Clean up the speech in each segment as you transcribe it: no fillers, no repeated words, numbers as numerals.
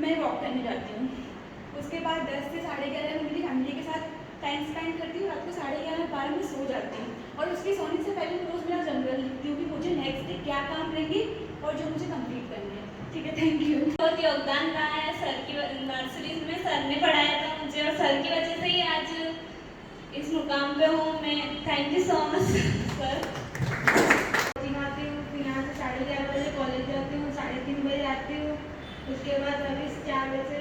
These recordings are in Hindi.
मैं वॉक करने जाती हूँ। उसके बाद 10 से 11:30 में मेरी फैमिली के साथ टाइम स्पेंड करती हूँ। रात को 11:30-12 में सो जाती हूँ और उसके सोने से पहले मैं रोज़ मेरा जनरल लिखती हूँ कि मुझे नेक्स्ट डे क्या काम रहेंगे और जो मुझे कंप्लीट करना है। ठीक है, थैंक यू। बहुत योगदान रहा है सर की, नर्सरीज में सर ने पढ़ाया था मुझे और सर की वजह से ही आज इस मुकाम पे हूँ मैं। Thank you so much sir. Coaching आती हूँ, फिर यहाँ से 11:30 बजे कॉलेज जाती हूँ, 3:30 बजे आती हूँ। उसके बाद अभी 4 बजे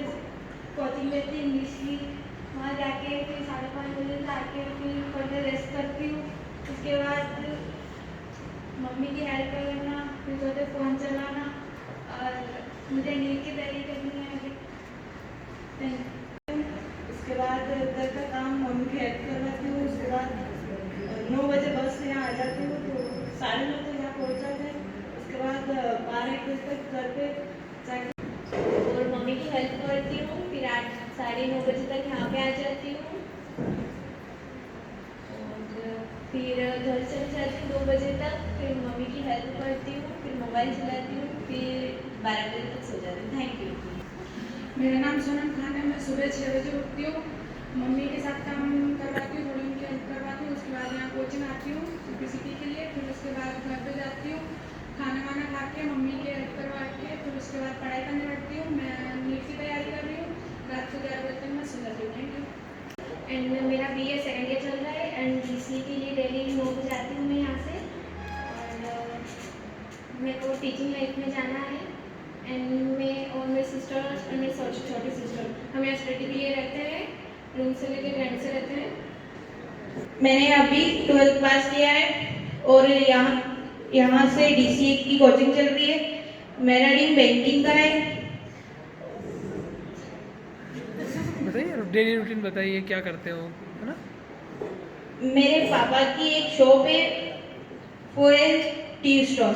कोचिंग लेती हूँ इंग्लिश की, वहाँ जाके फिर 5:30 बजे से आके फिर थोड़ी रेस्ट करती हूँ। उसके बाद मम्मी की हेल्प करना, फिर थोड़े फ़ोन चलाना और मुझे नींद की तैयारी करनी है अभी। Thank you. उसके बाद घर का काम मम्मी की हेल्प करवाती हूँ। उसके बाद 9 बजे बस से यहाँ आ जाती हूँ तो 9:30 तक यहाँ पहुँच जाते हैं। उसके बाद 12-1 बजे तक घर पे जाके और मम्मी की हेल्प करती हूँ, फिर 8 साढ़े 9 बजे तक यहाँ पे आ जाती हूँ और फिर घर चली जाती हूँ 2 बजे तक। फिर मम्मी की हेल्प करती हूँ, फिर मोबाइल चलाती हूँ, फिर 12 बजे तक सो जाती हूँ। Thank you. मेरा नाम सोनम खान है। मैं सुबह 6 बजे उठती हूँ, मम्मी के साथ काम करवाती हूँ, थोड़ी उनकी हेल्प करवाती हूँ। उसके बाद यहाँ कोचिंग आती हूँ CPCT के लिए। फिर उसके बाद घर पे जाती हूँ, खाना वाना खा के मम्मी की हेल्प करवा के फिर उसके बाद पढ़ाई करने बैठती हूँ। मैं नीट की तैयारी कर रही हूँ। रात को 11 बजे तक मैं सो जाती हूँ। Thank you. एंड मेरा BA सेकेंड ईयर चल रहा है एंड GCE के लिए डेली 9 बजे आती हूँ मैं यहाँ से और मेरे को टीचिंग लाइफ में जाना है। एंड मैं और मेरी सिस्टर और मेरी छोटी सिस्टर हम यहाँ स्टडी के लिए रहते हैं, रूम से लेकर रेंट से रहते हैं। मैंने अभी 12th पास किया है और यहाँ से DCA की कोचिंग चल रही है। मेरा ड्रीम बैंकिंग का है। बताइए डेली रूटीन बताइए, क्या करते हो, है ना? मेरे पापा की एक शॉप है, वो है टी स्टॉल।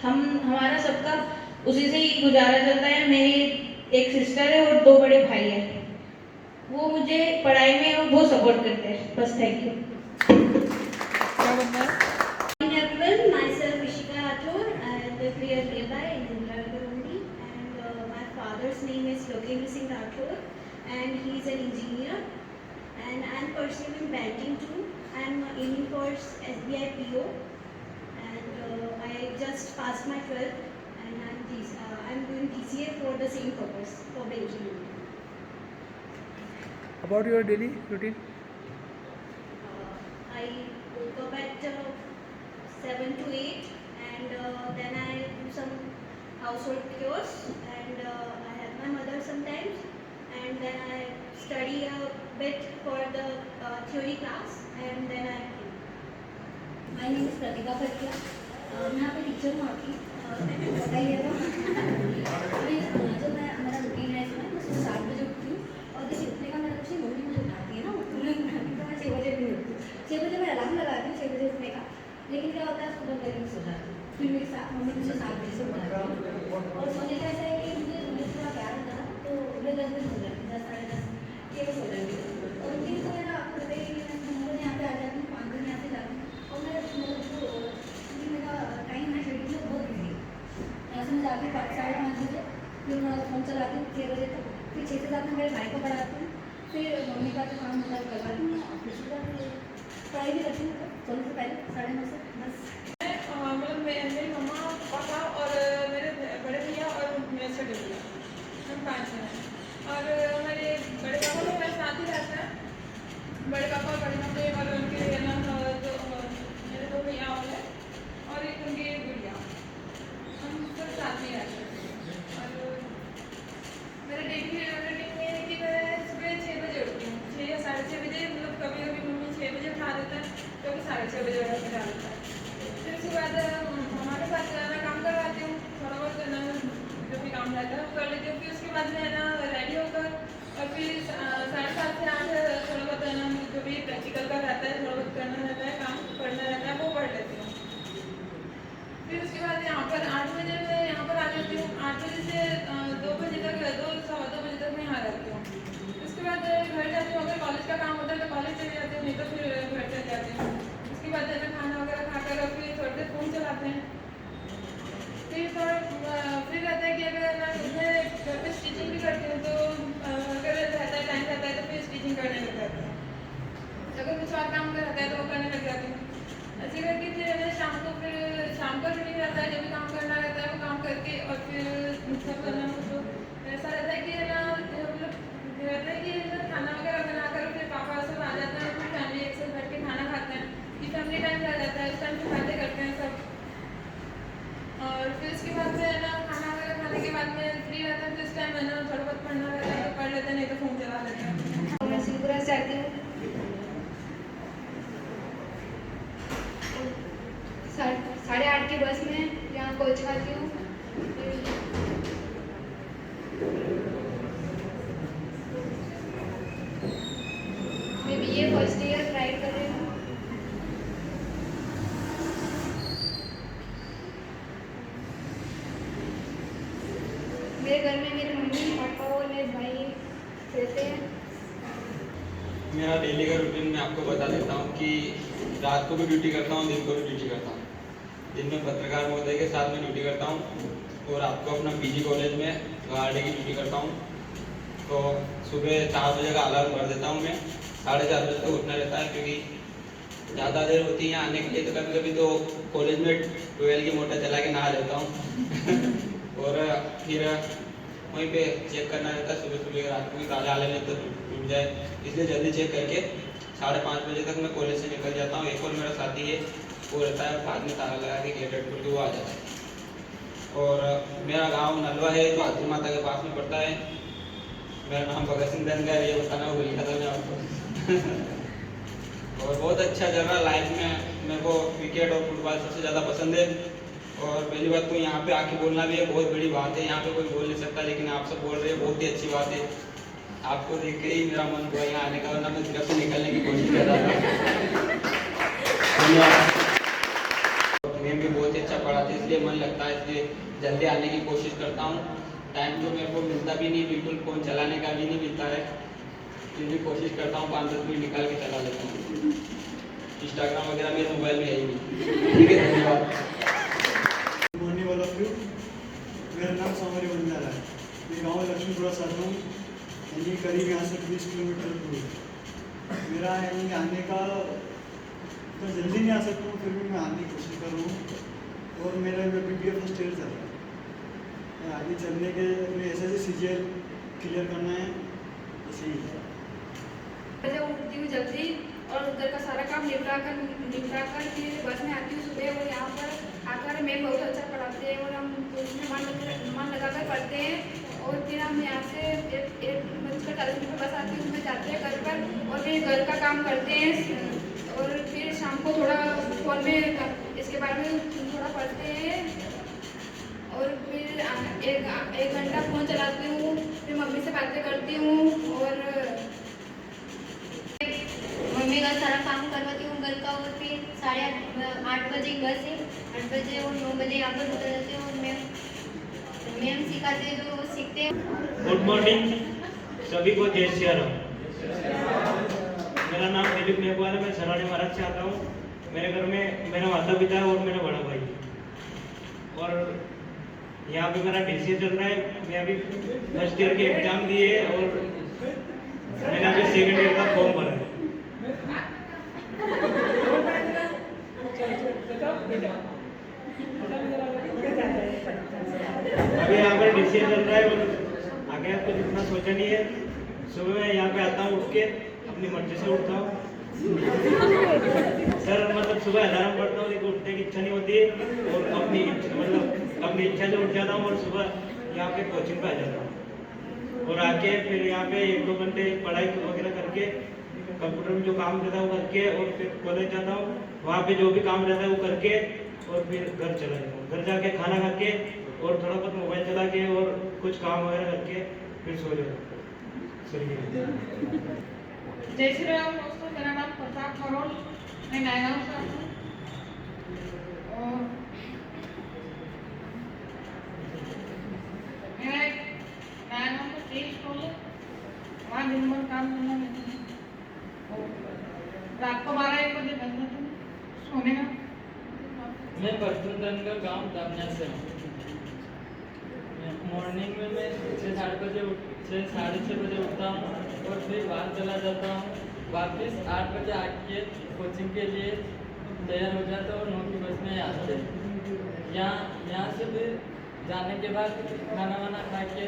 हमारा सबका उसी से ही गुजारा चलता है। मेरी एक सिस्टर है और 2 बड़े भाई हैं, वो मुझे पढ़ाई में बहुत सपोर्ट करते हैं। बस थैंक यू। क्या बनना है? Everyone, myself Ishika Rathore. I live here nearby in Indiragar only, and my father's name is Lokendra Singh Rathore, and he's an engineer. And I'm pursuing banking too. I'm aiming for SBI PO, and I just passed my 12th, and I'm doing DCA for the same purpose for banking. About your daily routine? I woke up at 7 to 8 and then I do some household chores and I help my mother sometimes and then I study a bit for the theory class and then I My name is Pratika Bhatia. मैं यहाँ पे टीचर हूँ आपकी। बताइएगा जो मैं हमारा रूटीन है इसमें मैं सुबह 7 बजे उठती हूँ और जैसे उठने का मेरा कुछ नहीं, मम्मी मुझे उठाती है ना, तुरंत उठाती है तो मैं 6 बजे भी उठती हूँ। 6 बजे मैं अलार्म लगाती हूँ 6 बजे उठने का, लेकिन क्या होता है उसको बंद करके सो जाती हूँ। फिर मेरे साथ मम्मी मुझे 7 बजे से उठाती है और सोने का ऐसा है कि मुझे थोड़ा प्यार होता है तो मैं 10 बजे सो जाती हूँ, 10 साढ़े 10 के बजे सो जाती हूँ। और रूटीन तो मेरा आपको पता ही है, मैं यहाँ पे आ जाती हूँ 5 बजे यहाँ से जाती हूँ और मैं क्योंकि मेरा टाइम है शेड्यूल में बहुत बिजी है। यहाँ से मैं जाती हूँ 5-5:30 बजे, फिर थोड़ा फ़ोन चलाती हूँ 6 बजे तक, फिर 6 से 7 में मेरे भाई को पढ़ाती हूँ, फिर मम्मी का जो काम होता है करवाती हूँ और फिर सो जाती हूँ। पढ़ाई भी करती हूँ सोने से पहले 9:30 से बस। मतलब मेरी मम्मा पापा और मेरे बड़े भैया और मेरे छोटे भैया, हम 5 हैं। और मेरे बड़े पापा तो मेरे साथ ही रहते हैं। बड़े पापा और बड़ी मम्मी और उनके मेरे 2 भैया और हैं और एक उनकी गुड़िया, हम सब साथ में रहते हैं। और मेरा डेली रूटीन ये है कि मैं सुबह 6 बजे उठती हूँ, 6 या 6:30 बजे। मतलब कभी कभी मम्मी 6 बजे उठा देता है, कभी 6:30 बजे उठा देता है। फिर उसके बाद मम्मा के साथ मैं काम करवाती हूँ, थोड़ा बहुत ना जो भी काम रहता है वो कर लेती हूँ। फिर उसके बाद मैं ना रेडी होकर और फिर 7:30 से 8 थोड़ा बहुत है ना जो भी प्रैक्टिकल का रहता है, थोड़ा बहुत करना रहता है, काम पढ़ना रहता है, वो पढ़ लेती हूँ। फिर उसके बाद यहाँ पर 8 बजे मैं यहाँ पर आ जाती हूँ। 8 बजे से 2 बजे तक 2-2 बजे तक मैं यहाँ रहती हूँ। उसके बाद घर जाती हूँ, अगर कॉलेज का काम होता है तो कॉलेज चली जाती हूँ, नहीं तो फिर घर चली जाती हूँ। उसके बाद मैं खाना वगैरह खाकर फिर थोड़ी देर फ़ोन चलाते हैं। फिर थोड़ा फिर रहता है कि अगर मैं घर पे स्टिचिंग भी खाने के बाद में फ्री रहता है तो इस टाइम है ना थोड़ा बहुत पढ़ना रहता है तो पढ़ लेते हैं, नहीं तो फ़ोन चला लेते हैं। मैं शिवपुरा से आती हूँ। 8:30 की बस में यहाँ कोच खाती हूँ। मैं BA फर्स्ट ईयर ट्राई कर रही हूँ। मेरे घर में मेरे मम्मी पापा और मेरे भाई रहते हैं। मेरा डेली का रूटीन मैं आपको बता देता हूँ कि रात को भी ड्यूटी करता हूँ, दिन को भी ड्यूटी करता हूँ। दिन में पत्रकार महोदय के साथ में ड्यूटी करता हूँ और रात को अपना PG कॉलेज में गार्ड की ड्यूटी करता हूँ। तो सुबह 4 बजे का अलार्म भर देता हूँ मैं, 4:30 बजे तक उठना रहता है क्योंकि ज़्यादा देर होती है आने के लिए, तो कभी कभी तो कॉलेज में ट्वेल की मोटर चला के नहा लेता हूँ और फिर वहीं पे चेक करना रहता है सुबह सुबह, रात को भी ताला आने नहीं तो टूट जाए, इसलिए जल्दी चेक करके 5:30 बजे तक मैं कॉलेज से निकल जाता हूँ। एक और मेरा साथी है वो रहता है बाद में ताला लगा के गेट खोल के वो आ जाता है। और मेरा गांव नलवा है जो हाथी माता के पास में पड़ता है। मेरा नाम भगत सिंह धनगर है, ये बताना भूल गया था मैं आपको। और बहुत अच्छा चल रहा लाइफ में, मेरे को क्रिकेट और फुटबॉल सबसे ज़्यादा पसंद है। और पहली बात तो यहाँ पे आके बोलना भी एक बहुत बड़ी बात है, यहाँ पे कोई बोल नहीं सकता लेकिन आप सब बोल रहे हैं, बहुत ही अच्छी बात है। आपको देख के ही मेरा मन हुआ यहाँ आने का, वरना मैं घर से निकलने की कोशिश कर रहा था। मैम भी बहुत ही अच्छा पढ़ाते इसलिए मन लगता है, इसलिए जल्दी आने की कोशिश करता हूँ। टाइम तो मेरे को मिलता भी नहीं, बिल्कुल फ़ोन चलाने का भी नहीं मिलता है, फिर भी कोशिश करता हूँ 5-10 मिनट निकाल के चला लेता हूँ। इंस्टाग्राम वगैरह मेरे मोबाइल में है ही नहीं। ठीक है, धन्यवाद। Morning all of you. मेरा नाम सामरी बंजारा है। मैं गाँव लक्ष्मीपुरा से आता हूँ, यानी करीब यहाँ से 20 किलोमीटर दूर। मेरा यानी आने का तो जल्दी नहीं आ सकता हूँ, फिर भी मैं आने की कोशिश कर रहा हूँ। और मेरा BBA फर्स्ट ईयर चल रहा है। आगे चलने के लिए SSC CGL क्लियर करना है, ऐसे ही है। मैं उठती हूँ जल्दी और घर का सारा काम निपटा कर फिर बस में आती हूँ सुबह। और यहाँ पर आकर मैम बहुत अच्छा पढ़ाते हैं और हम उसमें मन लगा कर पढ़ते हैं। और फिर हम यहाँ से 1:40 पर बस आती हूँ, उसमें जाते हैं घर पर और फिर घर का काम करते हैं। और फिर शाम को थोड़ा फ़ोन में इसके बारे में थोड़ा पढ़ते हैं और फिर 1 घंटा फ़ोन चलाती हूँ, फिर मम्मी से बातें करती हूँ और मम्मी का सारा काम करवाती हूँ घर का। और फिर 8:30 बजे बस है, 8 बजे और 9 बजे यहाँ पर उतर जाते हैं और मैम सिखाते हैं जो वो सीखते हैं। गुड मॉर्निंग सभी को, जय श्री राम। मेरा नाम दिलीप मेघवाल है, मैं सराड़ी महाराज से आता हूँ। मेरे घर में मेरा माता पिता है और मेरा बड़ा भाई है। और यहाँ पे मेरा DCA चल रहा है। मैं अभी फर्स्ट ईयर के एग्जाम दिए और मैंने अभी सेकेंड ईयर का फॉर्म भरा है। अभी यहाँ पर DCA चल रहा है और आगे आपको जितना सोचा नहीं है। सुबह मैं यहाँ पे आता हूँ, उठ के अपनी मर्जी से उठता हूँ सर, मतलब सुबह अलार्म पड़ता हूँ लेकिन उठने की इच्छा नहीं होती है और अपनी इच्छा से उठ जाता हूँ और सुबह यहाँ पे कोचिंग पे आ जाता हूँ। और आके फिर यहाँ पे 1-2 घंटे पढ़ाई वगैरह करके कंप्यूटर में जो काम रहता है वो करके और फिर कॉलेज जाता हूँ, वहाँ पे जो भी काम रहता है वो करके और फिर घर चला जाता हूँ। घर जाके खाना खा के और थोड़ा बहुत मोबाइल चला के और कुछ काम वगैरह करके फिर सो जाता हूँ। जय श्री राम दोस्तों, मेरा नाम प्रताप खरोल, मैं नायगांव से हूँ। और मेरा एक नायगांव में टी स्टॉल है, वहाँ दिन भर काम करना रहता है और रात को 12-1 बजे बंद होता है सोने का। मैं परचुन का गाँव दामना से हूँ। मॉर्निंग में मैं 6-6:30 बजे उठता हूँ और फिर बाहर चला जाता हूँ। वापस 8 बजे आके कोचिंग के लिए तैयार हो जाता हूँ और 9 की बस में आते हैं। यहाँ से फिर जाने के बाद खाना वाना खा के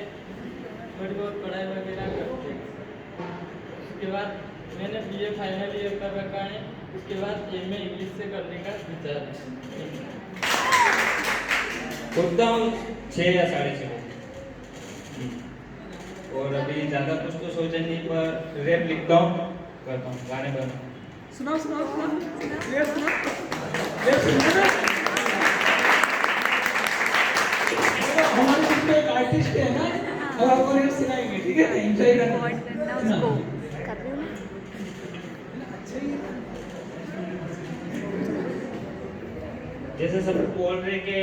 थोड़ी बहुत पढ़ाई वगैरह करते हैं। उसके बाद मैंने BA फाइनल ईयर कर रखा है, उसके बाद MA इंग्लिश से करने का विचार है। उठता हूँ 6 या 6:30 बजे। और अभी ज़्यादा कुछ तो सोचा नहीं, पर रैप लिखता हूँ, करता हूँ, गाने बनाता हूँ। सुनाओ सुनाओ सुनाओ ये सुनाओ ये सुनाओ। हमारे ग्रुप में एक आर्टिस्ट है ना, अब आपको रैप सुनाएंगे, ठीक है, एंजॉय करना। जैसे सब बोल रहे कि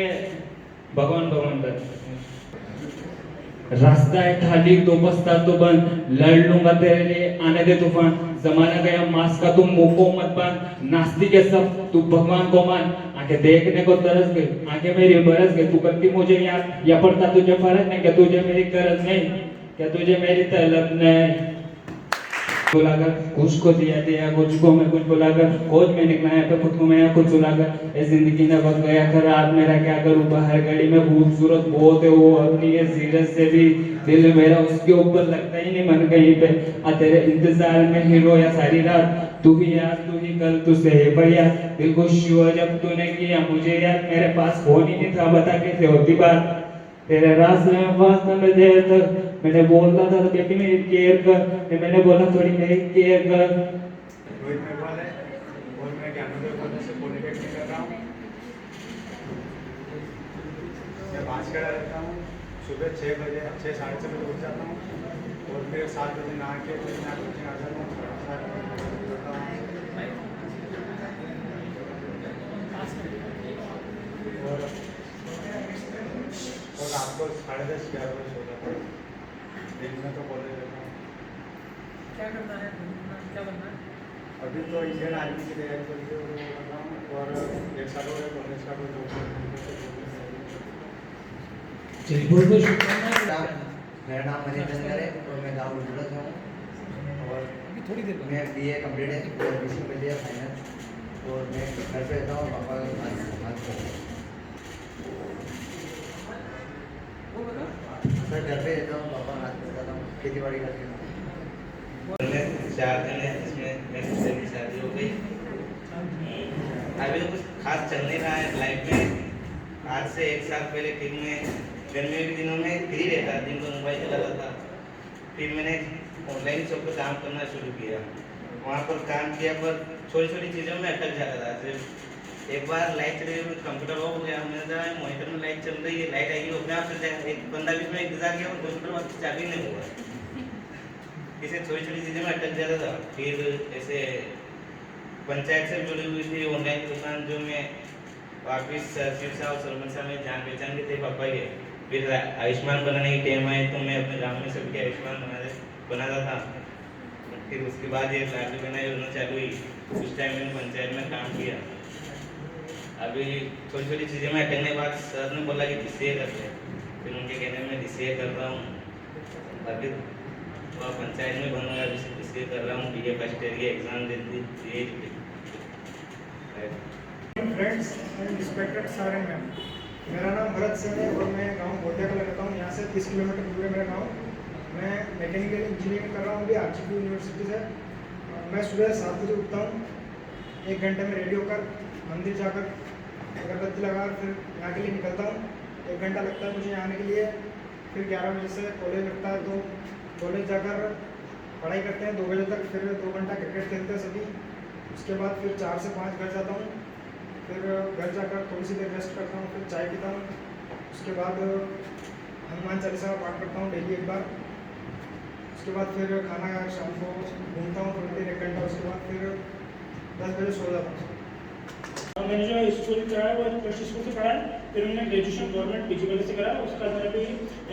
भगवान भगवान कर, रास्ता है खाली तो बस्ता तो बंद, लड़ लूंगा तेरे लिए आने दे तूफान, जमाना गया मास का तुम मुंह को मत बांध, नास्तिक है सब तू भगवान को मान, आंखें देखने को तरस गई, आंखें मेरी बरस गई, तू करती मुझे याद या पड़ता तुझे फर्क नहीं, क्या तुझे मेरी गरज नहीं, क्या तुझे मेरी तलब नहीं, बुलाकर कुछ को दिया दिया कुछ को मैं कुछ बुलाकर, खोज में निकला है तो खुद को मैं कुछ सुलाकर, ए जिंदगी ने वक्त गया खराब मेरा क्या करूं, बाहर घड़ी में खूबसूरत बहुत है वो अपनी ये सीरत से भी, दिल मेरा उसके ऊपर लगता ही नहीं मन कहीं पे, आ तेरे इंतजार में ही रोया सारी रात, तू ही आज तू ही कल तुझसे ही बढ़िया, दिल खुश हुआ जब तूने किया मुझे याद, मेरे पास फोन ही नहीं था बता कैसे होती बात, तेरे रास्ते में फंस मैं देर तक, मैंने बोला था बेबी मेरी केयर कर, फिर मैंने बोला थोड़ी मेरी केयर कर। रोहित मेघवाल है और मैं ज्ञानोदय कॉलेज से पॉलिटेक्निक कर रहा हूँ। मैं भास्कर रहता हूँ, सुबह 6 बजे 6-6:30 बजे उठ जाता हूँ और फिर 7 बजे नहा के फिर मैं कोचिंग आ जाता हूँ, 7:30 करता हूँ और रात को 10:30-11 बजे सो जाता हूँ। दिन में तो कॉलेज रहता हूँ। क्या करना है, क्या बनना है? अभी तो इंडियन आर्मी की तैयारी चल रही है वो कर रहा हूँ और 1 साल हो गया कॉलेज का कोई जॉब चलिए बहुत बहुत शुभकामनाएं। मेरा नाम मनीष चंद्र है और मैं गाँव उजड़ा से हूँ और अभी थोड़ी देर मैं BA कंप्लीट है और BC में लिया फाइनल, और मैं घर पे रहता हूँ, पापा सर घर पे रहता हूँ, पापा हाथ में रहता हूँ, खेती बाड़ी करती हूँ। 4 दिन है जिसमें मेरी सिस्टर की शादी हो गई। अभी तो कुछ खास चल नहीं रहा है लाइफ में। आज से 1 साल पहले फिर मैं गर्मियों के दिनों में फ्री रहता, दिन को मोबाइल चलाता था। फिर मैंने ऑनलाइन शॉप पर काम करना शुरू किया, वहाँ पर काम किया पर छोटी छोटी चीज़ों में अटक जाता था। सिर्फ एक बार लाइट चली गई, कंप्यूटर ऑफ हो गया, मैंने कहा मॉनिटर में लाइट चल रही है, लाइट आएगी अपने आप चल जाएगा। एक 15-20 मिनट इंतजार किया और कंप्यूटर वापस चालू ही नहीं हुआ। इसे छोटी छोटी चीज़ें में अटक जाता था। फिर ऐसे पंचायत से जुड़ी हुई थी ऑनलाइन दुकान, जो मैं वापिस सिरसा और सरमसा में जान पहचान के थे पापा के। फिर आयुष्मान बनाने की टाइम आए तो मैं अपने गाँव में सबके आयुष्मान बनाता था। फिर उसके बाद ये लाडली बहना योजना चालू हुई, उस टाइम मैंने पंचायत में काम किया। अभी छोटी छोटी चीज़ें में अटकने के बाद सर ने बोला कि DCA करते हैं, फिर उनके कहने में DCA कर रहा हूँ। अभी तो पंचायत में बनूंगा, अभी से DCA कर रहा हूँ। BA फर्स्ट ईयर की exam they the. Friends and respected sir and ma'am, मेरा नाम भरत सिंह है और मैं गांव गोटिया का रहता हूँ। यहाँ से 30 किलोमीटर दूर है मेरा गांव। मैं मैकेनिकल इंजीनियरिंग कर रहा हूँ अभी RGP यूनिवर्सिटी से। मैं सुबह 7 बजे उठता हूँ, 1 घंटे में रेडी होकर मंदिर जाकर अगरबत्ती लगा फिर यहाँ के लिए निकलता हूँ। 1 घंटा लगता है मुझे यहाँ आने के लिए। फिर 11 बजे से कॉलेज लगता है, तो कॉलेज जाकर पढ़ाई करते हैं 2 बजे तक। फिर 2 घंटा क्रिकेट खेलते हैं सभी। उसके बाद फिर 4 से 5 घर जाता हूँ। फिर घर जाकर थोड़ी सी देर रेस्ट करता हूँ, फिर चाय पीता हूँ। उसके बाद हनुमान चालीसा का पाठ करता हूँ डेली एक बार। उसके बाद फिर खाना शाम को घूमता हूँ थोड़ी देर 1 घंटा। उसके बाद फिर 10 बजे सो जाता हूँ। मैंने जो स्कूल करा है वो फर्स्ट स्कूल से पढ़ा है, फिर मैंने ग्रेजुएशन गवर्नमेंट PG कॉलेज से करा है। उसका मेरा भी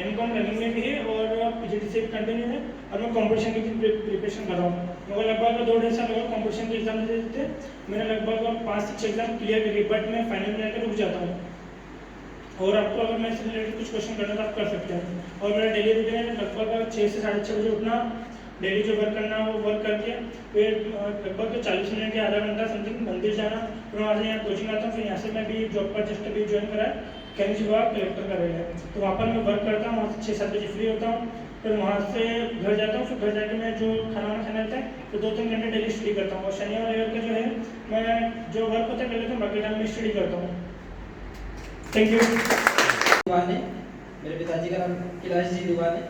MCOM रनिंग में भी है और PGD से भी कंटिन्यू है। और मैं कॉम्पिटिशन की प्रिपरेशन कर रहा हूँ। मुझे लगभग 2-2.5 साल लगा कॉम्पिटिशन के एग्जाम देते थे। मैंने लगभग 5-6 एग्जाम क्लियर करी, बट मैं फाइनल में आकर रुक जाता हूँ। और आपको अगर मैं इससे रिलेटेड कुछ क्वेश्चन करना तो आप कर सकते हैं। और मेरा डेली रूटीन है लगभग 6 से 6:30 बजे उठना, डेली जो वर्क करना वो वर्क करके फिर लगभग 40 मिनट या आधा घंटा समथिंग मंदिर जाना, फिर वहाँ से यहाँ कोचिंग आता हूँ। फिर यहाँ से मैं भी जॉब पर जस्ट अभी ज्वाइन करा है, खनिज विभाग कलेक्टर का रहे है, तो वहाँ पर मैं वर्क करता हूँ। वहाँ से 6-7 बजे फ्री होता हूँ। फिर वहाँ से घर जाता हूँ। फिर घर जाकर मैं जो खाना खाना रहता है तो 2-3 घंटे डेली स्टडी करता हूँ। और शनिवार रविवार का जो है मैं जो वर्क होता है कर लेता हूँ, बाकी टाइम में स्टडी करता हूँ। Thank you. मेरे पिताजी का नाम कैलाश जी दीवान है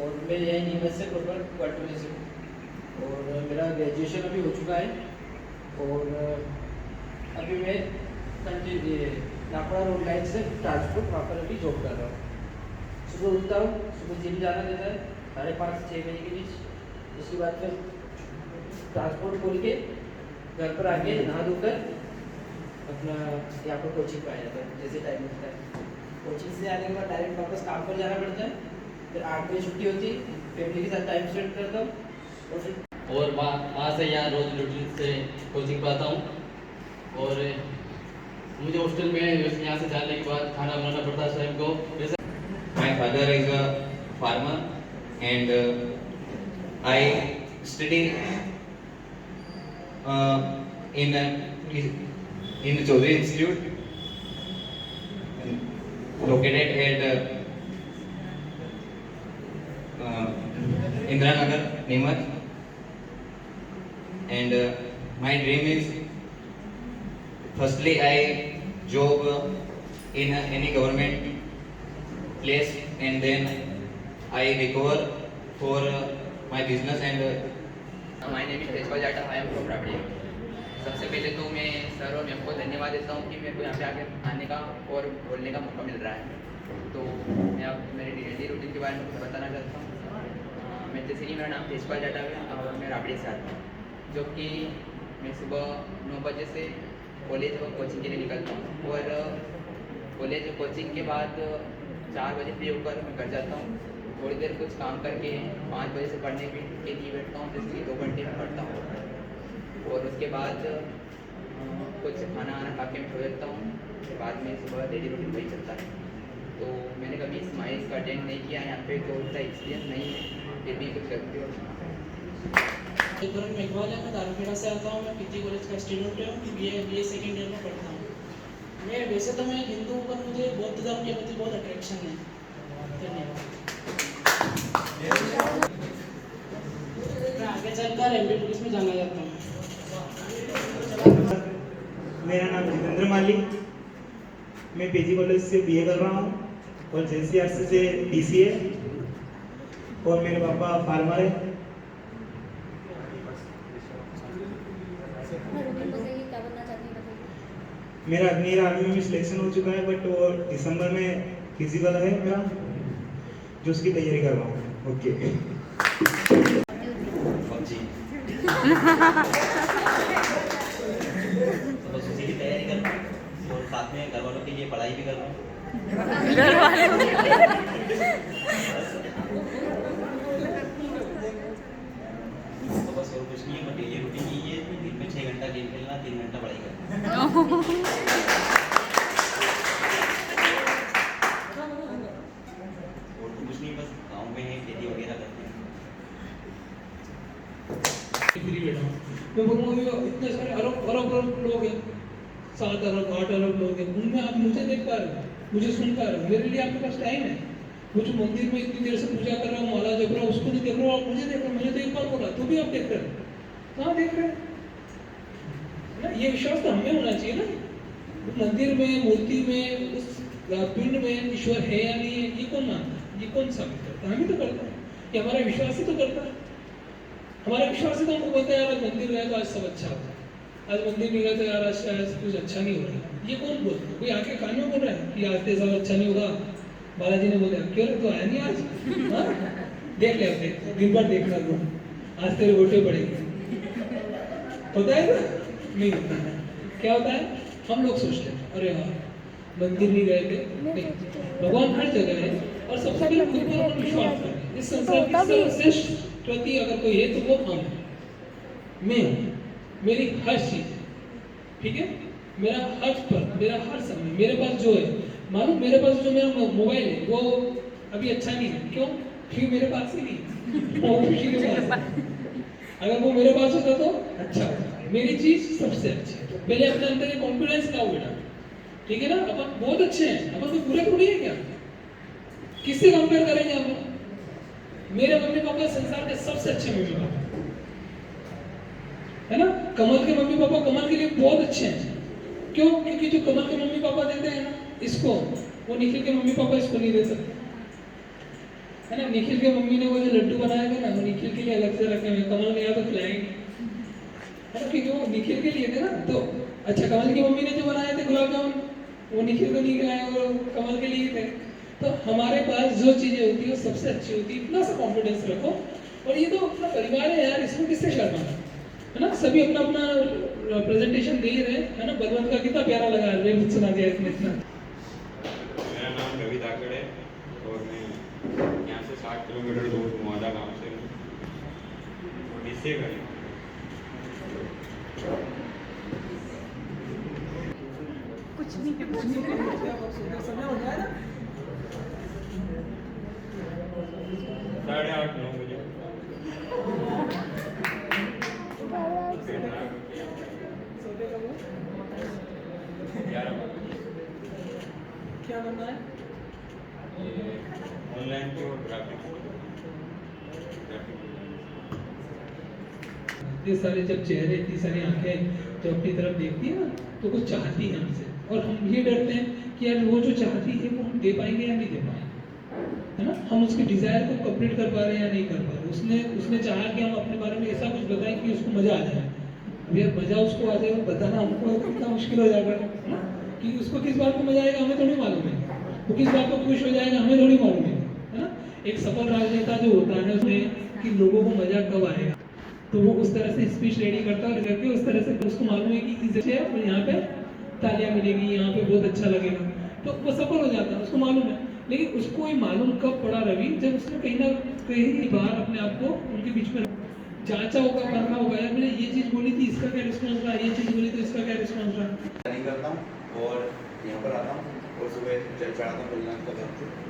और मैं यही नीमच से प्रॉपर क्वार्टर से हूँ और मेरा ग्रेजुएशन अभी हो चुका है और अभी मैं नागपुर रोड लाइन से ट्रांसपोर्ट वहाँ पर अभी जॉब कर रहा हूँ। सुबह उठता हूँ, सुबह जिम जाना रहता है 5:30 से 6 बजे के बीच। उसके बाद फिर ट्रांसपोर्ट खोल के घर पर आके नहा धोकर अपना यहाँ पर कोचिंग पे आ जाता है जैसे टाइम मिलता है। कोचिंग से आने के बाद डायरेक्ट वापस काम पर जाना पड़ता है, फिर 8 बजे छुट्टी होती है, फैमिली के साथ टाइम स्पेंड करता हूँ और फिर और वहाँ से यहाँ रोज रूटीन से कोचिंग पे आता हूँ और मुझे हॉस्टल में यहाँ से जाने के बाद खाना बनाना पड़ता है स्वयं को। जैसे My father is a farmer and I study in the Chaudhary Institute located at Indira Nagar, Neemuch. And my dream is firstly I job in any government place and then I recover for my business and My name is Tejpal जाटा, I am from राबड़ी। सबसे पहले तो मैं सर और मैम को धन्यवाद देता हूँ कि मेरे को यहाँ पे आगे आने का और बोलने का मौका मिल रहा है। तो मैं अब मेरी डेली रूटीन के बारे में कुछ बताना चाहता हूँ। मैं जैसे कि मेरा नाम तेजपाल जाटा है और मैं राबड़ी से आता हूँ, जो कि मैं सुबह 9 बजे से कॉलेज और कोचिंग के लिए निकलता हूँ और कॉलेज और कोचिंग के बाद 4 बजे फ्री होकर मैं घर जाता हूँ। थोड़ी देर कुछ काम करके 5 बजे से पढ़ने के लिए बैठता हूँ, जैसे कि 2 घंटे में पढ़ता हूँ और उसके बाद कुछ खाना वाना खा के मैं सो जाता हूँ। उसके बाद में सुबह डेली रूटीन वही चलता है। तो मैंने कभी स्माइल्स का अटेंड नहीं किया यहाँ पे, तो उतना एक्सपीरियंस नहीं है, फिर भी कुछ करती हूँ। मेघवाल है, मैं दारूखेड़ा से आता हूँ। मैं पीजी कॉलेज का स्टूडेंट हूँ, बीए सेकेंड ईयर में पढ़ता हूँ। मैं वैसे तो मैं हिंदू हूँ पर मुझे बौद्ध धर्म के प्रति बहुत अट्रैक्शन है। धन्यवाद। मैं आगे चलकर एमपी पुलिस में जाना चाहता हूँ। मेरा नाम जितेंद्र माली, मैं पीजी कॉलेज से बीए कर रहा हूँ और जेसीआरसी से डीसीए और मेरे पापा फार्मर है। मेरा अग्निवीर आर्मी में सिलेक्शन हो चुका है, बट वो दिसंबर में फिजिकल है मेरा, जो उसकी तैयारी कर रहा हूँ। ओके। तो बस उसी की तैयारी कर रहा हूँ और साथ में घर वालों के लिए पढ़ाई भी कर रहा हूँ। तो बस और कुछ नहीं है, डेली रूटीन यही है, दिन में 6 घंटा गेम खेलना, 3 घंटा पढ़ाई करना। और तो कुछ नहीं, बस गाँव में है, खेती वगैरह करते हैं। मैं बोलूँगा इतने सारे अलग लोग हैं, 7 अलग 8 अलग लोग हैं, उनमें आप मुझे देख पा रहे हो, मुझे सुन पा रहे हो। मेरे लिए आपके पास टाइम है। वो जो मंदिर में इतनी देर से पूजा कर रहा हूँ, माला जप रहा हूँ, उसको नहीं देख रहा हूँ, आप मुझे देख रहे हो। मैंने तो एक बार बोला, तो भी आप देख रहे हो। कहाँ देख रहे हैं? ये विश्वास तो हमें होना चाहिए ना। मंदिर में, मूर्ति में, उस पिंड में ईश्वर है या नहीं है, ये कौन मानता है? ये कौन साबित करता है? हम ही तो करता है। ये हमारा विश्वास ही तो करता है। हमारा विश्वास ही तो हमको बोलता है यार आज मंदिर गए तो आज सब अच्छा होता है, आज मंदिर नहीं गए तो यार आज कुछ अच्छा नहीं हो रहा। ये कौन बोलता है? कोई आके कान में बोल रहा है कि आज तेरा अच्छा नहीं होगा। बालाजी ने बोला क्यों रे, तो आया नहीं आज? हाँ देख ले, अपने दिन भर देखना लो, आज तेरे गोटे पड़ेंगे। होता है ना? नहीं होता है। क्या होता है? हम लोग सोचते हैं अरे हाँ मंदिर नहीं गए थे। नहीं, भगवान हर जगह है और सबसे पहले खुद पर अपन विश्वास करें। इस संसार की सर्वश्रेष्ठ प्रति अगर कोई है तो वो हम है, मैं हूँ। मेरी हर चीज, ठीक है, मेरा हर पल, मेरा हर समय, मेरे पास जो है, मालूम मेरे पास जो मेरा मोबाइल है वो अभी अच्छा नहीं है। क्यों? क्योंकि मेरे पास ही नहीं, वो खुशी के पास है। अगर वो मेरे पास होता तो अच्छा होता। मेरी चीज सबसे अच्छी है। पहले अपने अंदर ये कॉन्फिडेंस लाओ बेटा, ठीक है ना? अपन बहुत अच्छे हैं, अपन कोई बुरे थोड़ी है क्या? किससे कंपेयर करेंगे अपन? मेरे मम्मी पापा संसार के सबसे अच्छे मम्मी पापा है ना। कमल के मम्मी पापा कमल के लिए बहुत अच्छे हैं। क्यों? क्योंकि जो कमल के मम्मी पापा देते हैं ना, इसको वो निखिल के मम्मी पापा इसको नहीं दे सकते, है ना। निखिल के मम्मी ने वो जो लड्डू बनाया था ना, वो निखिल के लिए अलग से रखे हुए, कमल ने यहाँ तो खिलाएंगे, है ना, क्योंकि वो निखिल के लिए थे ना। तो अच्छा, कमल की मम्मी ने जो बनाए थे गुलाब जामुन, वो निखिल को नहीं खिलाए, वो कमल के लिए थे। तो हमारे पास जो चीज़ें होती है वो सबसे अच्छी होती है, इतना सा कॉन्फिडेंस रखो। और ये तो अपना परिवार है यार, इसमें किससे शर्माना, है ना। सभी अपना अपना प्रेजेंटेशन दे ही रहे हैं, है ना। बलवंत का कितना प्यारा लगा, रे सुना दिया इतना। मेरा नाम रवि धाकड़ है और मैं यहाँ से 60 किलोमीटर दूर मुआदा गांव से हूँ, बीसीए कर कुछ नहीं समय हो जाए ना 8:30-9 बजे। क्या करना है? ऑनलाइन की और ग्राफिक्स। इतने सारे जब चेहरे, इतनी सारी आंखें जो अपनी तरफ देखती है ना, तो कुछ चाहती है हमसे, और हम ये डरते हैं कि यार वो जो चाहती है वो हम दे पाएंगे या नहीं दे पाएंगे, है ना। हम उसके डिज़ायर को कंप्लीट कर पा रहे हैं या नहीं कर पा रहे। उसने चाहा कि हम अपने बारे में ऐसा कुछ बताएं कि उसको मज़ा आ जाए। अब यार मज़ा उसको आ जाए और बताना हमको कितना मुश्किल हो जाएगा, है ना। कि उसको किस बात को मज़ा आएगा हमें थोड़ी मालूम है, वो किस बात को खुश हो जाएगा हमें थोड़ी मालूम है ना। एक सफल राजनेता जो होता है उसमें कि लोगों को मज़ा कब आएगा, तो वो उस तरह से स्पीच रेडी करता है और करके उस तरह से उसको मालूम है कि इस है और यहाँ पे तालियां मिलेगी, यहाँ पे बहुत अच्छा लगेगा, तो वो सफल हो जाता है, उसको मालूम है। लेकिन उसको ही मालूम कब पड़ा रवि, जब उसने कहीं ना कहीं बार अपने आप को उनके बीच में जांचा होगा, करना होगा, यार मैंने ये चीज़ बोली थी, इसका क्या रिस्पॉन्स रहा, ये चीज़ बोली तो इसका क्या रिस्पॉन्स रहा। रनिंग करता हूँ और यहाँ पर आता हूँ और सुबह चढ़ाता हूँ कल्याण का घर,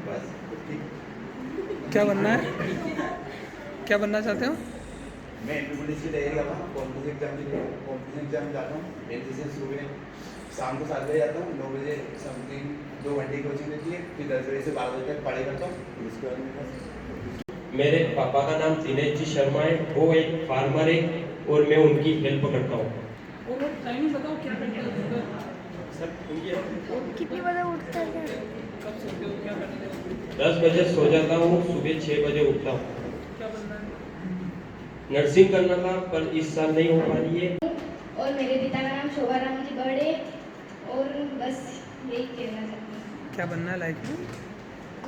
बस ठीक। क्या बनना है, क्या बनना चाहते हो? मैं एमपीपीटी की तैयारी करता हूँ, कॉम्पिटिशन एग्जाम जाता हूँ। एनसीसी सुबह शाम को 7 बजे जाता हूँ, 9 बजे समथिंग 2 घंटे की कोचिंग देती है, फिर 10 बजे से 12 बजे तक पढ़ाई करता हूँ। उसके बाद मेरे पापा का नाम दिनेश जी शर्मा है, वो एक फार्मर है और मैं उनकी हेल्प करता हूँ। और टाइमिंग बताओ क्या करते हो? कितनी बजे उठते हैं? कब सोते हो, क्या करते हो? 10 बजे सो जाता हूँ, सुबह 6 बजे उठता हूँ। क्या बनना है? नर्सिंग करना था पर इस साल नहीं हो पा रही है। और मेरे पिता का नाम शोभाराम जी गढ़ है, और बस यही कहना चाहती हूँ। क्या बनना है लाइफ में?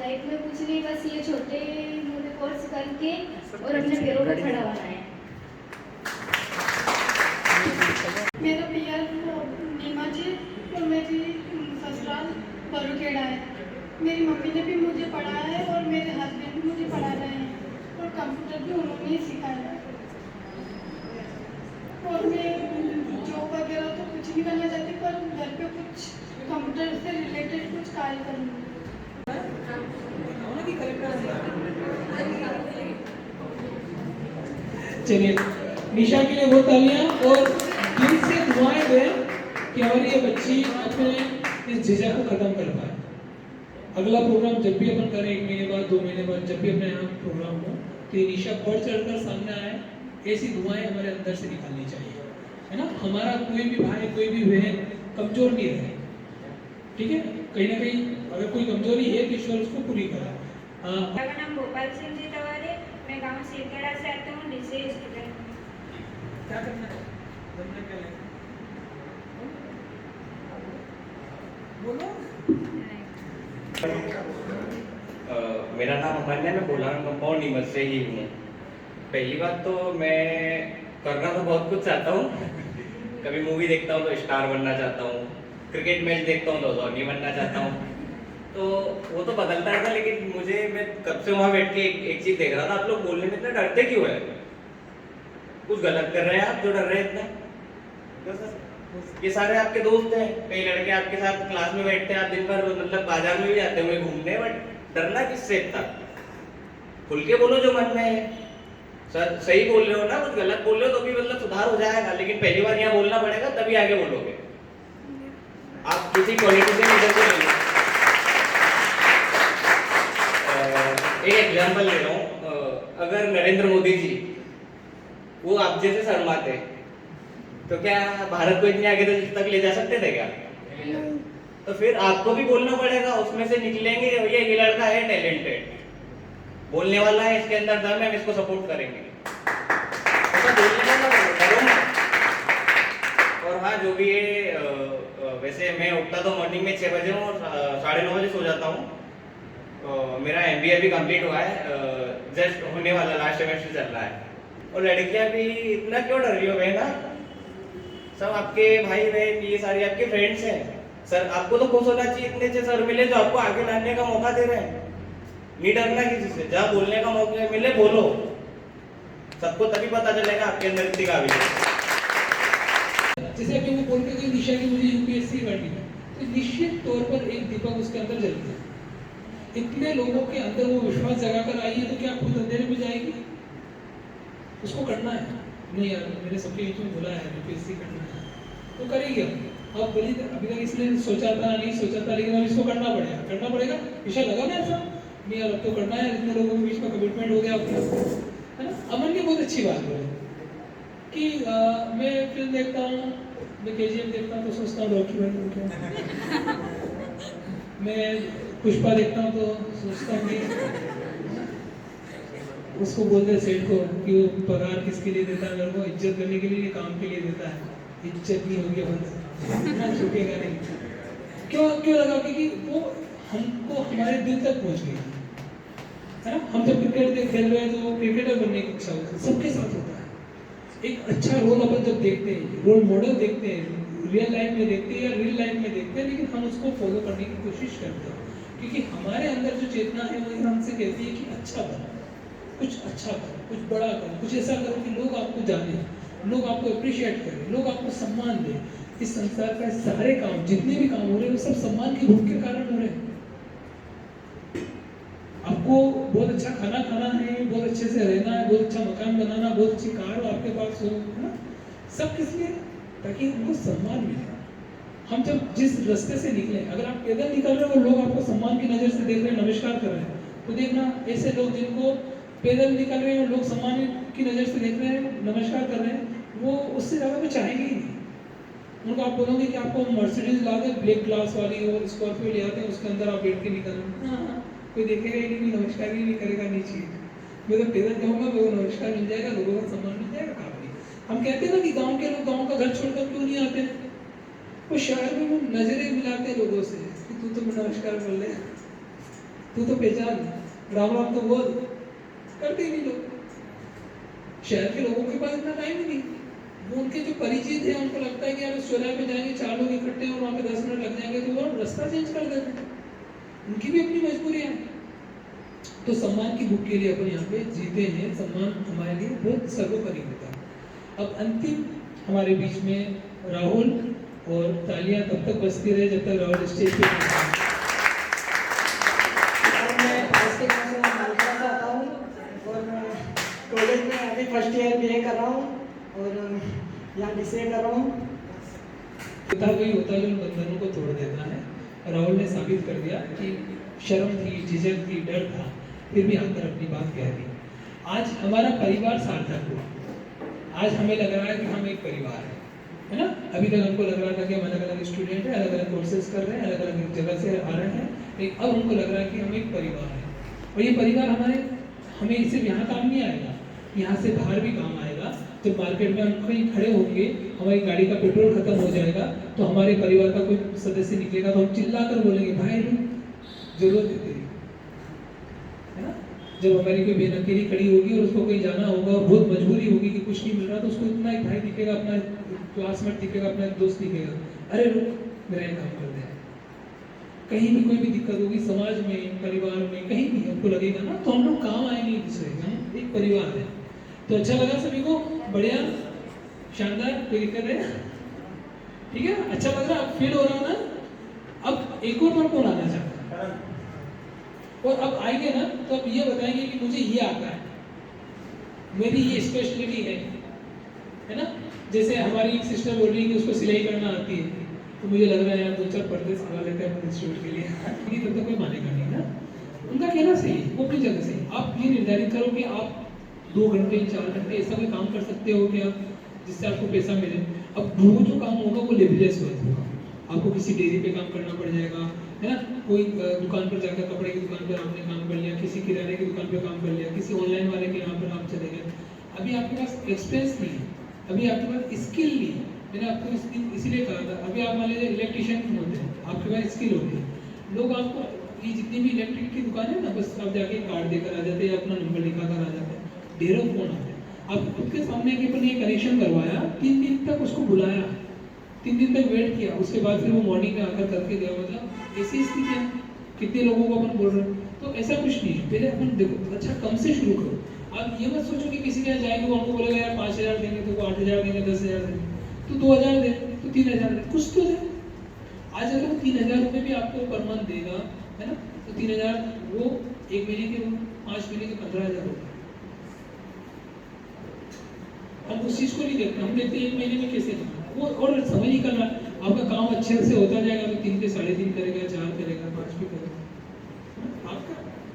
लाइफ में कुछ नहीं, बस ये छोटे मोटे कोर्स करके और अपने पैरों पर खड़ा होना है। मेरा पिया नीमा जी और मेरी ससुराल बरुखेड़ा है। मेरी मम्मी ने भी मुझे पढ़ाया है और मेरे हस्बैंड भी मुझे पढ़ा रहे हैं, और कंप्यूटर भी उन्होंने ही सिखाया है। और मैं जॉब वगैरह तो कुछ नहीं करना चाहती, पर घर पे कुछ कंप्यूटर से रिलेटेड कुछ कार्य करूँगी। चलिए निशा के लिए बहुत तालियां और दिल से दुआएं दें कि हमारी ये बच्ची अपने इस झिझक को खत्म कर पाए। अगला प्रोग्राम जब भी अपन करें, 1 महीने बाद, 2 महीने बाद, जब भी अपने यहाँ प्रोग्राम हो, तो ये निशा बढ़ चढ़कर सामने आए, ऐसी दुआएं हमारे अंदर से निकलनी चाहिए, है ना। हमारा कोई भी भाई, कोई भी बहन कमजोर नहीं रहे, ठीक है। कहीं ना कहीं अगर कोई कमजोरी है तो ईश्वर उसको पूरी करे। मेरा नाम गोपाल सिंह जी तवारे, मैं गांव सिरखेड़ा से आती हूँ, डीसीए स्टूडेंट। क्या करना है? बनना क्या है? बोलो। मेरा नाम अमन है, मैं बोलान कंपाउंड नीमच से ही हूँ। पहली बात तो मैं करना तो बहुत कुछ चाहता हूँ कभी मूवी देखता हूँ तो स्टार बनना चाहता हूँ, क्रिकेट मैच देखता हूँ तो धोनी बनना चाहता हूँ, तो वो तो बदलता रहता। लेकिन मैं कब से वहाँ बैठ के एक चीज़ देख रहा था, आप लोग बोलने में इतना डरते क्यों है? कुछ गलत कर रहे हैं आप जो डर रहे हैं इतना? ये सारे आपके दोस्त हैं, कई लड़के आपके साथ क्लास में बैठते हैं, आप दिन भर मतलब बाजार में भी जाते हुए घूमने, बट डरना किससे इतना? खुल के बोलो जो मन में है। सर सही बोल रहे हो ना, कुछ गलत बोल रहे हो तो भी मतलब सुधार हो जाएगा, लेकिन पहली बार यहाँ बोलना पड़ेगा तभी आगे बोलोगे। आप किसी पॉलिटिशियन लीडर को ले लो, एक एग्जाम्पल ले रहा हूँ, अगर नरेंद्र मोदी जी वो आप जैसे शर्माते तो क्या भारत को इतने आगे तक ले जा सकते थे क्या? तो फिर आपको भी बोलना पड़ेगा, उसमें से निकलेंगे ये लड़का है टैलेंटेड, बोलने वाला है, इसके अंदर दम है, हम इसको सपोर्ट करेंगे, ऐसा बोलने का डरो मत। और हाँ, जो भी है वैसे मैं उठता तो मॉर्निंग में 6 बजे हूँ और 9:30 बजे सो जाता हूँ। मेरा MBA भी कंप्लीट हुआ है, जस्ट होने वाला, लास्ट सेमेस्टर चल रहा है। और लड़कियां भी इतना क्यों डर रही हो बहना, सब आपके भाई बहन ये सारे आपके फ्रेंड्स हैं। सर आपको तो खुश होना चाहिए, इतने अच्छे सर मिले जो आपको आगे लाने का मौका दे रहे हैं। नहीं डरना किसी से, जहाँ बोलने का मौका मिले बोलो, सबको तभी पता चलेगा आपके अंदर कितनी काबिलियत। जैसे अभी वो बोल के गई निशा की मुझे UPSC करनी है, तो निश्चित तौर पर एक दीपक उसके अंदर जलती है। इतने लोगों के अंदर वो विश्वास जगाकर आई है, तो क्या खुद अंधेरे में जाएगी? उसको करना है। नहीं यार, मेरे सबके बीच में बोला है UPSC करना है, तो करेगी। अब बोली अभी तक इसने सोचा था नहीं सोचा था, लेकिन अब इसको करना पड़ेगा। निशा लगा ना ऐसा नहीं यार, अब तो करना है, इतने लोगों के बीच में कमिटमेंट हो गया, है ना। अमन की बहुत अच्छी बात बोली कि मैं फिल्म देखता हूँ, मैं KGF देखता हूँ तो सोचता हूँ डॉक्टर बनूं क्या, मैं पुष्पा देखता हूँ तो सोचता हूँ कि उसको बोलते सेठ को कि वो पगार किसके लिए देता है, मेरे को इज्जत करने के लिए, काम के लिए देता है, इज्जत नहीं होगी बंदा झुकेगा नहीं। क्यों लगा, क्योंकि वो हमको हमारे दिल तक पहुँच गई, है ना। हम जब क्रिकेट खेल रहे हैं तो क्रिकेटर बनने की इच्छा होती है, सबके साथ होता है। एक अच्छा रोल अपन जब देखते हैं, रोल मॉडल देखते हैं, रियल लाइफ में देखते हैं या रियल लाइफ में देखते हैं, लेकिन हम उसको फॉलो करने की कोशिश करते हैं, क्योंकि हमारे अंदर जो चेतना है वो हमसे कहती है कि अच्छा बनो, कुछ अच्छा करो, कुछ बड़ा करो, कुछ ऐसा करो कि लोग आपको जाने, लोग आपको अप्रिशिएट करें, लोग आपको सम्मान दें। इस संसार का सारे काम, जितने भी काम हो रहे हैं, वो सब सम्मान की भूख के कारण हो रहे हैं। आपको बहुत अच्छा खाना खाना है, बहुत अच्छे से रहना है, बहुत अच्छा मकान बनाना, बहुत अच्छी कार हो आपके पास हो, है ना। सब किस लिए? ताकि हमको सम्मान मिले। हम जब जिस रास्ते से निकले, अगर आप पैदल निकल रहे हो, लोग आपको सम्मान की नज़र से देख रहे हैं, नमस्कार कर रहे हैं, तो देखना ऐसे लोग जिनको पैदल निकल रहे हैं, लोग सम्मान की नज़र से देख रहे हैं, नमस्कार कर रहे हैं, वो उससे ज़्यादा तो चाहेंगे ही नहीं। उनको आप बोलोगे कि आपको मर्सिडीज ला दे, ब्लैक ग्लास वाली और स्कॉर्पियो ले आते हैं, उसके अंदर आप बैठ के निकल, हाँ, कोई देखेगा ही नहीं, नमस्कार ही नहीं करेगा नीचे। मैं तो पैदल जाऊँगा, मेरे को नमस्कार मिल जाएगा, लोगों का सम्मान मिल जाएगा, काफ़ी। हम कहते हैं ना कि गांव के लोग गांव का घर छोड़कर क्यों नहीं आते, वो शहर में वो नजरें मिलाते हैं लोगों से कि तू तो नमस्कार कर ले, तू तो पहचान, राम राम तो बोल, करते ही नहीं लोग। शहर के लोगों के पास इतना टाइम ही नहीं, वो उनके जो परिचित है उनको लगता है कि यार उस चौराहे पे जाएंगे, 4 लोग इकट्ठे और वहाँ पे 10 मिनट लग जाएंगे, तो वो रास्ता चेंज कर देते हैं। उनकी भी अपनी मजबूरियाँ हैं। तो सम्मान की भूख के लिए अपन यहाँ पे जीते हैं, सम्मान हमारे लिए बहुत सर्वोपरि होता है। अब अंतिम हमारे बीच में राहुल, और तालियां तब तक बजती रहे जब तक राहुल स्टेज पे मैं आज के क्लास में मालपुरा से आता हूँ और मैं कॉलेज में अभी फर्स्ट ईयर BA कर रहा हूँ और यहाँ DCA कर रहा हूँ। पिता वही होता है जो उन बंधनों को तोड़ देता है। राहुल ने साबित कर दिया कि शर्म थी, झिझक थी, डर था, फिर भी आकर अपनी बात कह दी। आज हमारा परिवार सार्थक हुआ। आज हमें लग रहा है कि हम एक परिवार है ना। अभी तक हमको लग रहा था कि हम अलग अलग स्टूडेंट हैं, अलग अलग कोर्सेज कर रहे हैं, अलग अलग जगह से आ रहे हैं, लेकिन अब हमको लग रहा है कि हम एक परिवार है। और ये परिवार हमें सिर्फ यहाँ काम नहीं आएगा, यहाँ से बाहर भी काम आएगा। जब मार्केट में हम कहीं खड़े होंगे, हमारी गाड़ी का पेट्रोल खत्म हो जाएगा, तो हमारे परिवार का कोई सदस्य निकलेगा तो हम चिल्ला कर बोलेंगे, भाई जरूरत है तेरी, है ना। जब हमारी कोई बहन अकेली खड़ी होगी और उसको कहीं जाना होगा और बहुत मजबूरी होगी कि कुछ नहीं मिल रहा, तो उसको इतना एक भाई दिखेगा, अपना क्लासमेट दिखेगा, अपना दोस्त दिखेगा, अरे रुक मेरा एक काम कर दे। कहीं भी कोई भी दिक्कत होगी समाज में, परिवार में, कहीं भी हमको लगेगा ना, तो हम लोग काम आएंगे एक दूसरे, हम एक परिवार है। तो अच्छा लगा सभी को, बढ़िया, शानदार, कोई दिक्कत है? ठीक है, अच्छा लग रहा है, फील हो रहा है ना। अब एक और बार कौन आना चाहता है? और अब आएंगे ना तो अब ये बताएंगे कि मुझे ये आता है, मेरी ये स्पेशलिटी है ना। जैसे हमारी एक सिस्टर बोल रही है कि उसको सिलाई करना आती है, तो मुझे लग रहा है यार 2-4 पर्दे सिलवा लेते हैं अपने इंस्टीट्यूट के लिए, तब तक कोई मानेगा नहीं ना। उनका कहना सही है, वो अपनी जगह सही। आप ये निर्धारित करो कि आप 2 घंटे 4 घंटे ऐसा कोई काम कर सकते हो क्या जिससे आपको पैसा मिले। अब वो जो काम होगा वो लेवलेस होगा, आपको किसी डेयरी पे काम करना पड़ जाएगा, है ना, कोई दुकान पर जाकर कपड़े की दुकान पर आपने काम कर लिया, किसी किराने की दुकान पर काम कर लिया, किसी ऑनलाइन वाले के यहाँ पर आप चले गए। अभी आपके पास एक्सपीरियंस नहीं है, अभी आपके पास स्किल नहीं है। मैंने आपको इसीलिए कहा था, अभी आप मान लीजिए इलेक्ट्रिशियन होते हैं, आपके पास स्किल होती है, लोग आपको ये जितनी भी इलेक्ट्रिक की दुकान है ना, बस आप जाके कार्ड देकर आ जाते हैं या अपना नंबर लिखा कर आ जाते हैं, ढेरों फोन आते हैं। अब खुद के सामने के पर ये कनेक्शन करवाया, 3 दिन तक उसको बुलाया, 3 दिन तक वेट किया, उसके बाद फिर वो मॉर्निंग में आकर करके गया। मतलब ऐसी स्थिति है, कितने लोगों को अपन बोल रहे हैं। तो ऐसा कुछ नहीं है, पहले अपन देखो अच्छा कम से शुरू करो। आप ये मत सोचो कि किसी के यहाँ जाएंगे वो हमको बोलेगा यार 5000 देंगे, तो 8000 देंगे, 10000 देंगे, तो 2000 दे, तो 3000 दे, कुछ तो दे। आज अगर वो 3000 रुपये भी आपको पर मंथ देगा, है ना, तो 3000 वो 1 महीने के 5 महीने के 15000 होगा। हम उस चीज को नहीं देखते, हम देखते 1 महीने में कैसे वो, और समय निकल रहा है, आपका काम अच्छे से होता जाएगा तो 3 के 3.5 करेगा, 4 करेगा, 5 भी करेगा।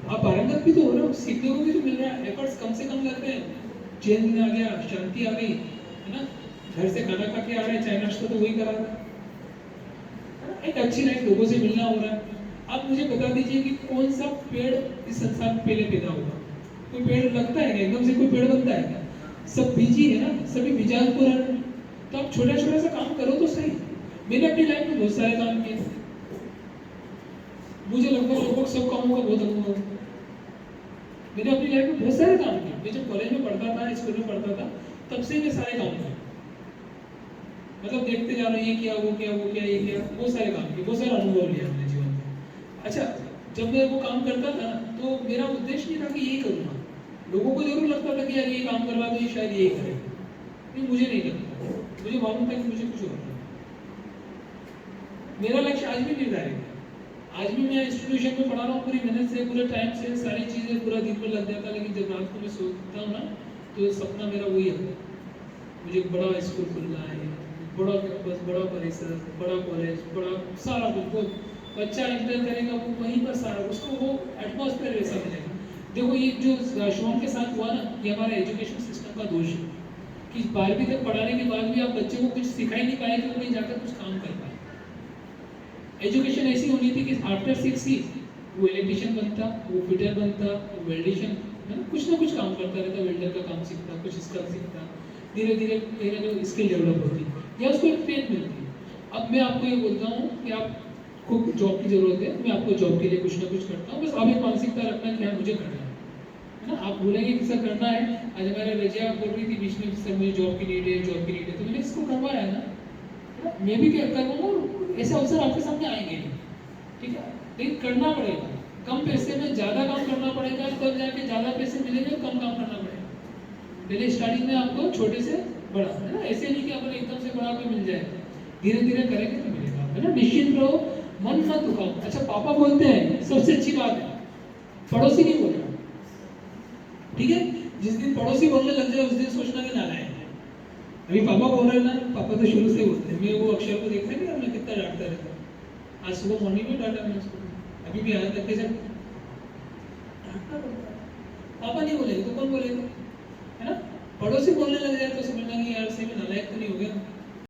आप पारंगत भी तो हो रहे हो, सीखने को भी तो मिल रहा है, एफर्ट्स कम से कम लग रहे हैं, चेंज आ गया, शांति आ गई, है ना, घर से खाना खा के आ रहे हैं, चाय नाश्ता तो वही करा रहा है, एक अच्छी लाइफ लोगों से मिलना हो रहा है। आप मुझे बता दीजिए कि कौन सा पेड़ इस संसार में पहले पैदा होगा? कोई पेड़ लगता है क्या? एकदम से कोई पेड़ बनता है क्या? सब बीजी है ना, सभी बीजाज को रह रहे हैं। तो आप छोटा छोटा सा काम करो तो सही। मैंने अपनी लाइफ में बहुत सारे काम किए, मुझे लगभग सब कामों का बहुत अनुभव है। मैंने अपनी लाइफ में बहुत सारे काम किए। मैं जब कॉलेज में पढ़ता था, स्कूल में पढ़ता था, तब से मैं सारे काम किए, मतलब देखते जा रहे हैं, ये किया, वो किया, वो किया, ये किया, बहुत सारे काम किए, बहुत सारा अनुभव लिया अपने जीवन में। अच्छा, जब मैं वो काम करता था तो मेरा उद्देश्य नहीं था कि यही करूँगा। लोगों को जरूर लगता था कि यार ये काम करवा दो, ये शायद यही करेगा, नहीं मुझे नहीं लगता, मुझे मालूम था कि मुझे कुछ और है। मेरा लक्ष्य आज भी निर्धारित है। आज भी मैं इंस्टीट्यूशन में पढ़ा रहा हूँ, पूरी मेहनत से, पूरे टाइम से, सारी चीज़ें पूरा दिन में लग जाता, लेकिन जब रात को मैं सोचता हूँ ना, तो सपना मेरा वही है, मुझे बड़ा स्कूल खुलना है, बड़ा कैंपस, बड़ा परिसर, बड़ा कॉलेज, बड़ा सारा कुछ। बच्चा इंटर करेगा वो वहीं पर सारा उसको वो एटमॉस्फेयर वैसा मिलेगा। देखो ये जो शिवम के साथ हुआ ना, ये हमारा एजुकेशन सिस्टम का दोष है कि 12वीं तक पढ़ाने के बाद भी आप बच्चे को कुछ सिखा ही नहीं पाए कि वो कहीं जाकर कुछ काम कर पाए। एजुकेशन ऐसी होनी थी कि आफ्टर 6 ईयर्स वो इलेक्ट्रिशियन बनता, वो फिटर बनता, वो वेल्डिशन, है ना, कुछ ना कुछ काम करता रहता, वेल्डर का काम सीखता, कुछ इसका सीखता, धीरे धीरे कहीं ना कहीं स्किल डेवलप होती या उसको एक ट्रेन मिलती। अब मैं आपको ये बोलता हूँ कि आपको जॉब की जरूरत है, मैं आपको जॉब के लिए कुछ ना कुछ करता हूँ, बस आप एक मानसिकता रखना कि हाँ मुझे करना है ना। आप बोलेंगे कि सर करना है, आज हमारे रजिया बोल रही थी बीच में सर मुझे जॉब की नीड है, जॉब की नीड है, तो मैंने इसको करवाया ना, मैं भी क्या करूँगा, ऐसे अवसर आपके सामने आएंगे नहीं, ठीक है, लेकिन करना पड़ेगा। कम पैसे में ज़्यादा काम करना पड़ेगा, तब जाके ज़्यादा पैसे मिलेंगे, कम काम करना पड़ेगा। पहले स्टार्टिंग में आपको छोटे से बड़ा, है ना, ऐसे नहीं कि अपन एकदम से बड़ा कोई मिल जाए, धीरे धीरे करेंगे तो मिलेगा, है ना। निश्चिंत रहो, मन मत दुखाओ। अच्छा, पापा बोलते हैं सबसे अच्छी बात है, पड़ोसी नहीं बोल रहा, ठीक है, जिस दिन पड़ोसी बोलने लग जाए उस दिन सोचना कि नारायण है। अभी पापा बोल रहे हैं ना, पापा तो शुरू से बोलते हैं, मैं वो अक्षर को देखा नहीं, मैं कितना डांटता रहता हूँ। आज सुबह मॉर्निंग में डांटा मैंने उसको, अभी भी आया था, कैसे डांटना पड़ता है। पापा नहीं बोलेंगे तो कौन बोलेगा, है ना। पड़ोसी बोलने लग जाए तो समझना कि यार